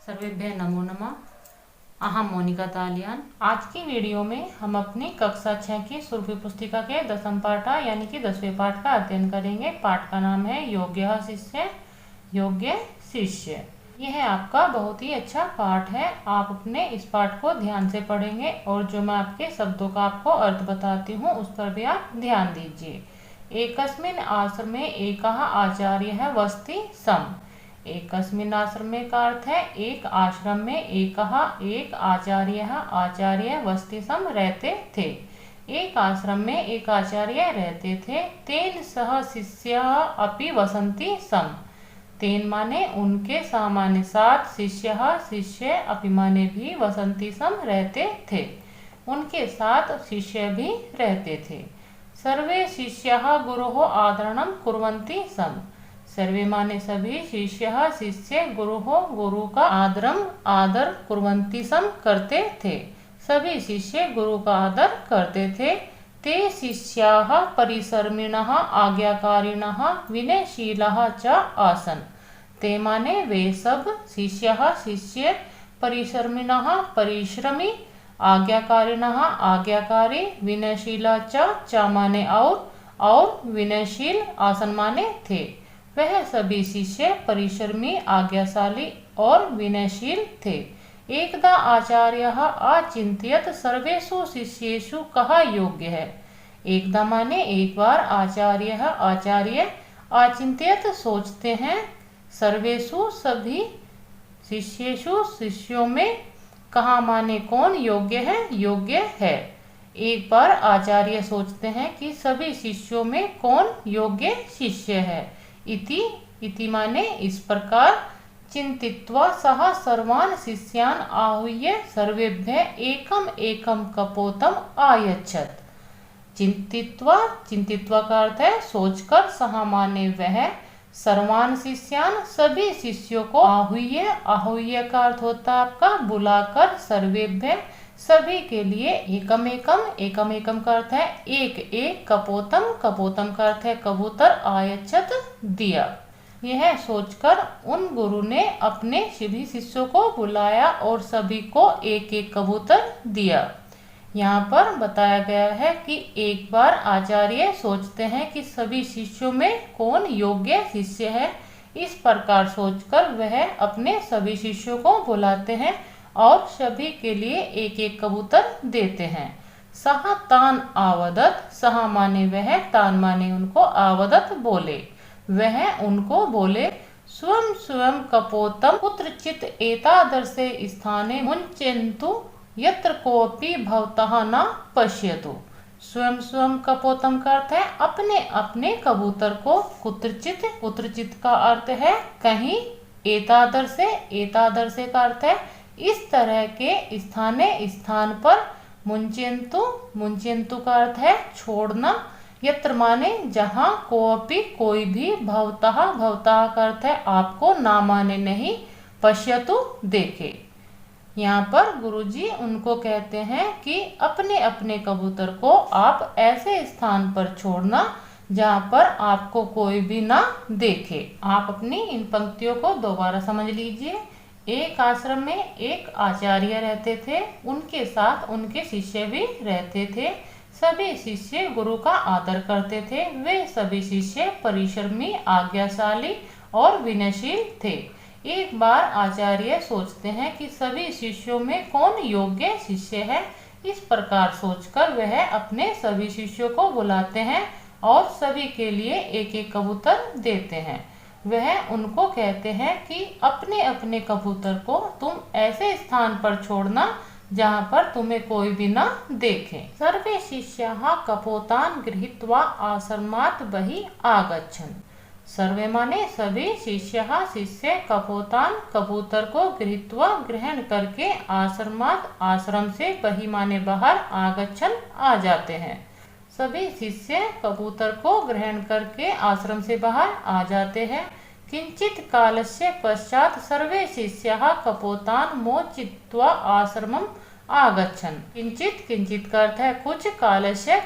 सर्वेभ्यः नमो नमः। अहम मोनिका तालियान। आज की वीडियो में हम अपनी कक्षा 6 की सुरभि पुस्तिका के 10वें पाठ यानी कि 10वें पाठ का अध्ययन करेंगे। पाठ का नाम है योग्य शिष्य योग्य शिष्य। यह आपका बहुत ही अच्छा पाठ है। आप अपने इस पाठ को ध्यान से पढ़ेंगे और जो मैं आपके शब्दों का आपको अर्थ बताती हूँ उस पर भी आप ध्यान दीजिए। एकस्मिन् आश्रमे एकः आचार्यः वसति स्म। एकस्मिन् आश्रमे का अर्थ है एक आश्रम में एक आचार्य वसति स्म रहते थे। एक आश्रम में एक आचार्य रहते थे। तेन सह शिष्यः अपि वसन्ति स्म। तेन माने उनके सामान्य साथ शिष्य अपि माने भी वसन्ति स्म रहते थे। उनके साथ शिष्य भी रहते थे। सर्वे शिष्याः गुरोः आदरणं कुर्वन्ति स्म। सर्वे माने सभी शिष्य गुरु का आदर कुर्वन्ति स्म करते थे। सभी शिष्य गुरु का आदर करते थे। ते शिष्याः परिसर्मिणः आज्ञाकारिणः विनयशीलाः च आसन्। ते माने वे सब शिष्य परिसर्मिणः परिश्रमी आज्ञाकारिणः आज्ञाकारी विनयशीला च माने और विनयशील आसन माने थे। वह सभी शिष्य परिश्रमी आज्ञाशाली और विनयशील थे। एकदा आचार्यः अचिन्तयत् सर्वेषु शिष्येषु कः योग्य है। एकदा माने एक बार आचार्य अचिन्तयत् सोचते हैं सर्वेषु सभी शिष्येषु शिष्यों में कहाँ माने कौन योग्य है। एक बार आचार्य सोचते हैं कि सभी शिष्यों में कौन योग्य शिष्य है। इति माने इस प्रकार चिंतित्वा सह सर्वान् शिष्यान् आहूय सर्वेभ्यः एकम कपोतम आयच्छत्। चिंतित्वा का अर्थ है सोचकर, सह माने वह, सर्वान् शिष्यान् सभी शिष्यों को, आहूय का अर्थ होता है आपका बुलाकर, सर्वेभ्यः सभी के लिए, एकम का अर्थ है एक, कपोतम का अर्थ है कबूतर, आयच्छत दिया। यह सोचकर उन गुरु ने अपने सभी शिष्यों को बुलाया और सभी को एक एक कबूतर दिया। यहाँ पर बताया गया है कि एक बार आचार्य सोचते हैं कि सभी शिष्यों में कौन योग्य शिष्य है। इस प्रकार सोचकर वह अपने सभी शिष्यों को बुलाते हैं और सभी के लिए एक एक कबूतर देते हैं। सह तान आवदत, सह माने वह, तान माने उनको, आवदत बोले, वह उनको बोले, स्वयं कपोतम कुत्रचित एतादृशे स्थाने मुञ्चन्तु यत्र कोऽपि भवतः न पश्यतु। स्वयं कपोतम का अर्थ है अपने अपने कबूतर को, कुत्रचित का अर्थ है कहीं, एतादृशे का अर्थ है इस तरह के स्थान पर, मुंचेन्तु का अर्थ है छोड़ना, यत्र माने जहाँ, कोअपि कोई भी, भवतः का अर्थ है आपको, ना माने नहीं, पश्यतु देखे। यहाँ पर गुरुजी उनको कहते हैं कि अपने अपने कबूतर को आप ऐसे स्थान पर छोड़ना जहाँ पर आपको कोई भी ना देखे। आप अपनी इन पंक्तियों को दोबारा समझ लीजिए। एक आश्रम में एक आचार्य रहते थे, उनके साथ उनके शिष्य भी रहते थे। सभी शिष्य गुरु का आदर करते थे। वे सभी शिष्य परिश्रमी आज्ञाशाली और विनयशील थे। एक बार आचार्य सोचते हैं कि सभी शिष्यों में कौन योग्य शिष्य है। इस प्रकार सोचकर वह अपने सभी शिष्यों को बुलाते हैं और सभी के लिए एक एक कबूतर देते हैं। वह उनको कहते हैं कि अपने अपने कबूतर को तुम ऐसे स्थान पर छोड़ना जहाँ पर तुम्हें कोई भी न देखे। सर्वे शिष्याः कपोतान् गृहीत्वा आश्रमात् बहिः आगच्छन्। सर्वे माने सभी शिष्य कपोतान् कबूतर को गृहीत्वा ग्रहण करके आश्रम से बहिः माने बाहर, आगच्छन् आ जाते हैं। सभी शिष्य कबूतर को ग्रहण करके आश्रम से बाहर आ जाते हैं। किंचित कालस्य पश्चात सर्वे शिष्याः कपोतान् मोचयित्वा आश्रमम् आगच्छन्। किंचित का अर्थ है कुछ, कालस्य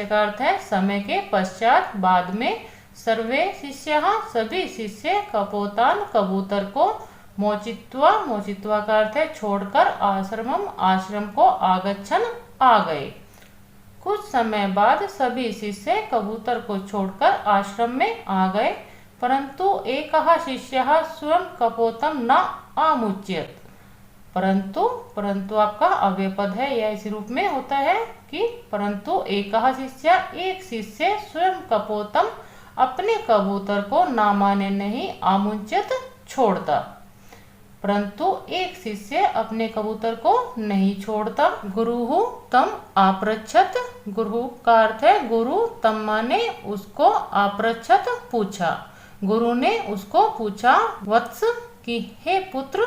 का अर्थ है समय के पश्चात, बाद में, सर्वे शिष्याः सभी शिष्य कपोतान् कबूतर को मोचित्वा, मोचित्वा का अर्थ है छोड़कर, आश्रमम, आश्रम को, आगच्छन, आ गए। कुछ समय बाद सभी शिष्य कबूतर को छोड़कर आश्रम में आ गए, परंतु एकः शिष्यः स्वयं कपोतम न आमुच्यत। परंतु, परंतु आपका अव्यय पद है, यह इस रूप में होता है कि परंतु एकः शिष्य, एक शिष्य, स्वयं कपोतम, अपने कबूतर को ना माने नहीं, आमुच्यत, छोड़ता। परंतु एक शिष्य अपने कबूतर को नहीं छोड़ता। गुरुहु तम आपृच्छत, गुरु का अर्थ है गुरु, तम माने उसको, आपृच्छत पूछा, गुरु ने उसको पूछा, वत्स कि हे पुत्र,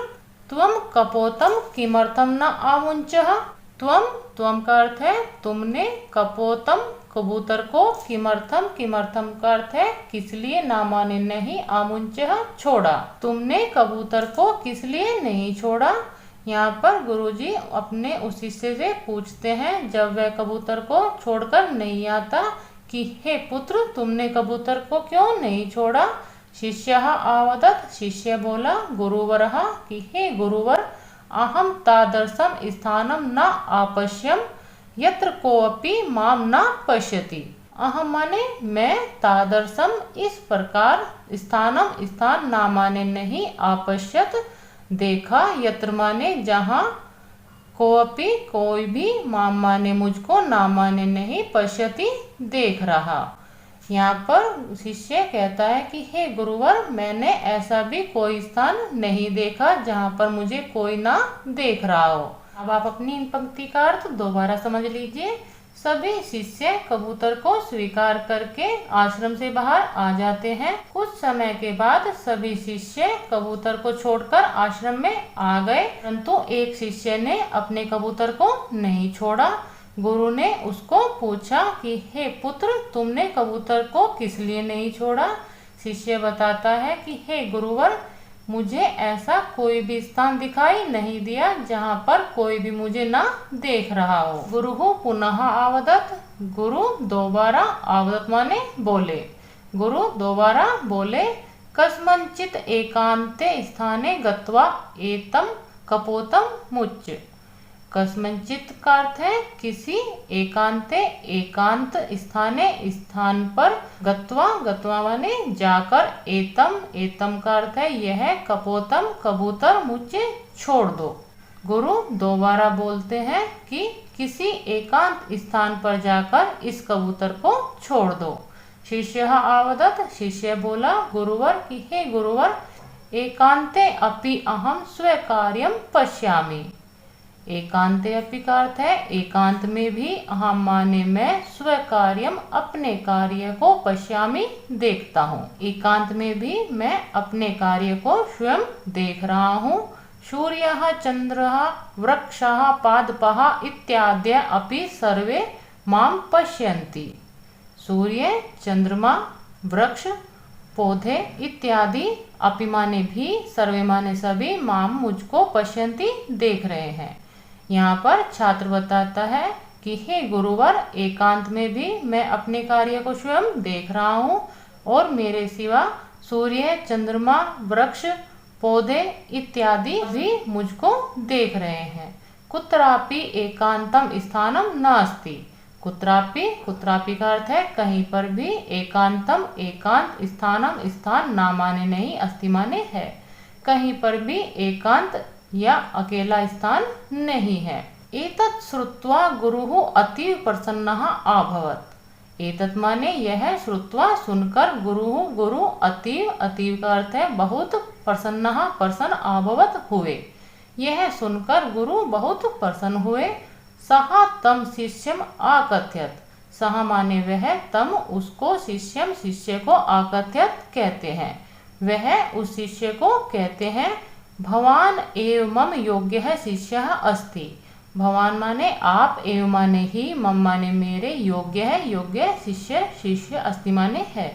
त्वम कपोतम किमर्थम न आमुंचः, त्वम, त्वम का अर्थ है तुमने, कपोतम कबूतर को, किमर्थम, किमर्थम का अर्थ है किस लिए, ना माने नहीं, आमुंचः छोड़ा, तुमने कबूतर को किस लिए नहीं छोड़ा। यहाँ पर गुरुजी अपने उस शिष्य से पूछते हैं जब वह कबूतर को छोड़कर नहीं आता कि हे पुत्र, तुमने कबूतर को क्यों नहीं छोड़ा। शिष्यः आवदत्, शिष्य बोला, गुरुवरः कि हे गुरुवर, अहम तादर्शम स्थानम न आपश्यम यत्र कोऽपि माम न पश्यति। अहम माने मैं, तादर्शम इस प्रकार, स्थानम स्थान, ना माने नहीं, आपश्यत देखा, यत्र माने जहाँ, कोऽपि कोई भी, माम माने मुझको, ना माने नहीं, पश्यति देख रहा। यहाँ पर शिष्य कहता है कि हे गुरुवर, मैंने ऐसा भी कोई स्थान नहीं देखा जहाँ पर मुझे कोई ना देख रहा हो। अब आप अपनी इन पंक्ति का अर्थ दोबारा समझ लीजिए। सभी शिष्य कबूतर को स्वीकार करके आश्रम से बाहर आ जाते हैं। कुछ समय के बाद सभी शिष्य कबूतर को छोड़कर आश्रम में आ गए, परंतु एक शिष्य ने अपने कबूतर को नहीं छोड़ा। गुरु ने उसको पूछा कि हे पुत्र, तुमने कबूतर को किस लिए नहीं छोड़ा। शिष्य बताता है कि हे गुरुवर, मुझे ऐसा कोई भी स्थान दिखाई नहीं दिया जहाँ पर कोई भी मुझे ना देख रहा हो। गुरुहु पुनः आवदत्, गुरु दोबारा, आवदत् माने बोले, गुरु दोबारा बोले, कस्मंचित एकांते स्थाने गत्वा एतम कपोतम मुच्य। कस्मंचित का अर्थ है किसी, एकांते एकांत, स्थाने स्थान पर, गत्वा, गत्वा माने जाकर, एतम, एतम का अर्थ है यह, कपोतम कबूतर, मुझे छोड़ दो। गुरु दोबारा बोलते हैं कि किसी एकांत स्थान पर जाकर इस कबूतर को छोड़ दो। शिष्य आवदत्, शिष्य बोला गुरुवर कि हे गुरुवर, एकांते अपि अहम स्वीकार्यम पश्यामि। एकांते अपि का अर्थ है एकांत में भी, अहम माने मैं, स्वीकार्यम अपने कार्य को, पश्यामि देखता हूँ, एकांत में भी मैं अपने कार्य को स्वयं देख रहा हूँ। सूर्यः चंद्रः वृक्षः पादपः इत्याद्य अपि सर्वे माम पश्यन्ति। सूर्य, चंद्रमा, वृक्ष, पौधे इत्यादि, अपि माने भी, सर्वे माने सभी, माम मुझको, पश्यन्ति देख रहे हैं। यहाँ पर छात्र बताता है कि हे गुरुवर, एकांत में भी मैं अपने कार्य को स्वयं देख रहा हूँ और मेरे सिवा सूर्य, चंद्रमा, वृक्ष, पौधे इत्यादि भी मुझको देख रहे हैं। कुत्रापि एकांतम स्थानम नास्ति। कुत्रापि, कुत्रापि का अर्थ है कहीं पर भी, एकांतम एकांत, स्थानम स्थान, ना माने नहीं, अस्ति माने है, कहीं पर भी एकांत या अकेला स्थान नहीं है। एतत् श्रुत्वा गुरुः अतीव प्रसन्नः अभवत्। एतत् माने यह, श्रुत्वा सुनकर, गुरुः गुरु, अतीव, अतीव का अर्थ है बहुत, प्रसन्नः प्रसन्न, अभवत् हुए, यह सुनकर गुरु बहुत प्रसन्न हुए। सः तम शिष्यम आकथयत्, सः माने वह, तम उसको, शिष्यम शिष्य को, आकथयत् कहते हैं, वह उस शिष्य को कहते हैं, भवान एव मम योग्यः शिष्यः अस्ति। भवान माने आप, एव माने ही, मम माने मेरे, योग्य है योग्य शिष्य, शिष्य अस्ति माने है।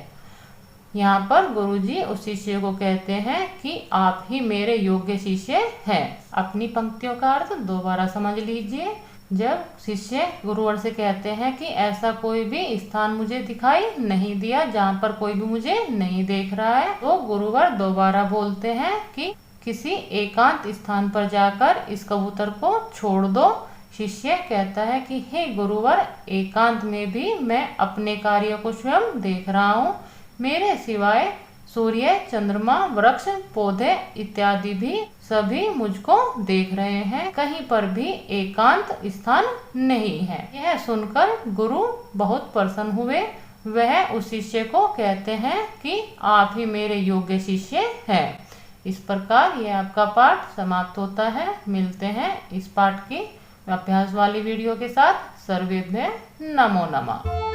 यहाँ पर गुरुजी उस शिष्य को कहते हैं कि आप ही मेरे योग्य शिष्य हैं। अपनी पंक्तियों का अर्थ दोबारा समझ लीजिए। जब शिष्य गुरुवर से कहते हैं कि ऐसा कोई भी स्थान मुझे दिखाई नहीं दिया जहाँ पर कोई भी मुझे नहीं देख रहा है, तो गुरुवर दोबारा बोलते हैं कि किसी एकांत स्थान पर जाकर इस कबूतर को छोड़ दो। शिष्य कहता है कि हे गुरुवर, एकांत में भी मैं अपने कार्य को स्वयं देख रहा हूँ। मेरे सिवाय सूर्य, चंद्रमा, वृक्ष, पौधे इत्यादि भी सभी मुझको देख रहे हैं। कहीं पर भी एकांत स्थान नहीं है। यह सुनकर गुरु बहुत प्रसन्न हुए। वह उस शिष्य को कहते हैं कि आप ही मेरे योग्य शिष्य हैं। इस प्रकार यह आपका पाठ समाप्त होता है। मिलते हैं इस पाठ की अभ्यास वाली वीडियो के साथ। सर्वेभ्यः नमो नमः।